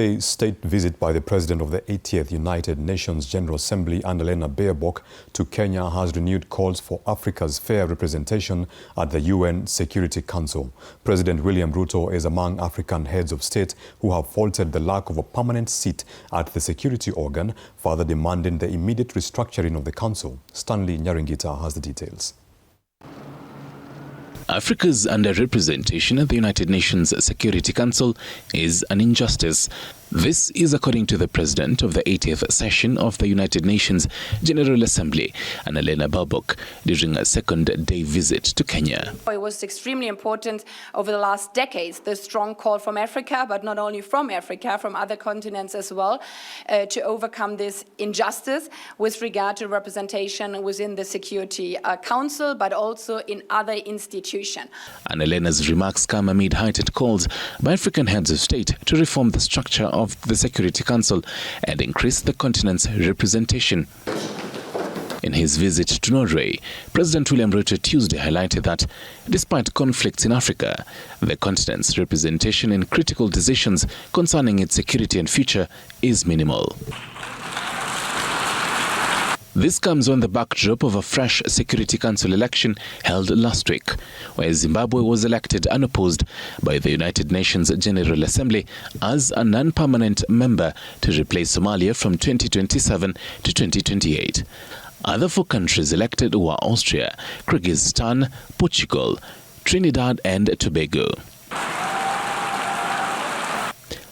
A state visit by the President of the 80th United Nations General Assembly, Annalena Baerbock, to Kenya has renewed calls for Africa's fair representation at the UN Security Council. President William Ruto is among African heads of state who have faulted the lack of a permanent seat at the security organ, further demanding the immediate restructuring of the council. Stanley Nyaringita has the details. Africa's underrepresentation at the United Nations Security Council is an injustice. This is according to the president of the 80th session of the United Nations General Assembly, Annalena Baerbock, during a second-day visit to Kenya. It was extremely important over the last decades, the strong call from Africa, but not only from Africa, from other continents as well, to overcome this injustice with regard to representation within the Security Council, but also in other institutions. Annalena's remarks come amid heightened calls by African heads of state to reform the structure of the Security Council and increase the continent's representation. In his visit to Norway, President William Ruto Tuesday highlighted that despite conflicts in Africa, the continent's representation in critical decisions concerning its security and future is minimal. This comes on the backdrop of a fresh Security Council election held last week, where Zimbabwe was elected unopposed by the United Nations General Assembly as a non-permanent member to replace Somalia from 2027 to 2028. Other four countries elected were Austria, Kyrgyzstan, Portugal, Trinidad and Tobago.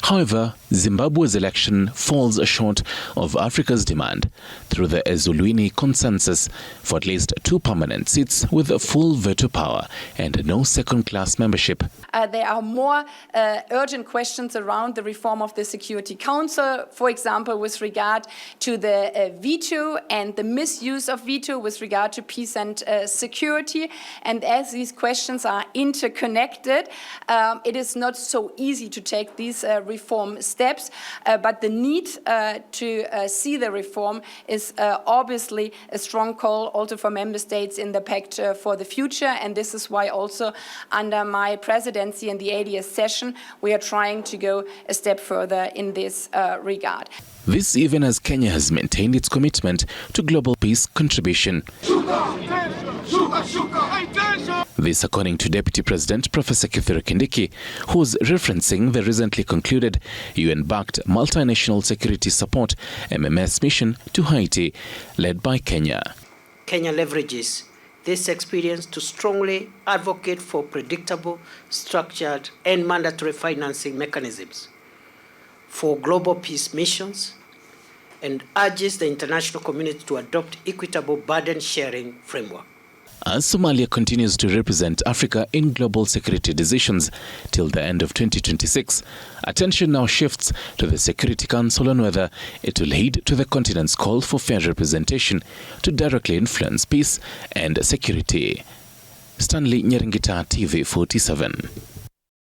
However, Zimbabwe's election falls short of Africa's demand through the Ezulwini consensus for at least 2 permanent seats with full veto power and no second-class membership. There are more urgent questions around the reform of the Security Council, for example, with regard to the veto and the misuse of veto with regard to peace and security. And as these questions are interconnected, it is not so easy to take these reform steps, but the need to see the reform is obviously a strong call also for member states in the Pact for the Future, and this is why also under my presidency in the 80th session we are trying to go a step further in this regard. This even as Kenya has maintained its commitment to global peace contribution. This according to Deputy President Professor Kithure Kindiki, who was referencing the recently concluded UN-backed multinational security support MMS mission to Haiti, led by Kenya. Kenya leverages this experience to strongly advocate for predictable, structured, and mandatory financing mechanisms for global peace missions and urges the international community to adopt equitable burden sharing framework. As Somalia continues to represent Africa in global security decisions till the end of 2026, attention now shifts to the Security Council on whether it will heed to the continent's call for fair representation to directly influence peace and security. Stanley Nyaringita, TV 47.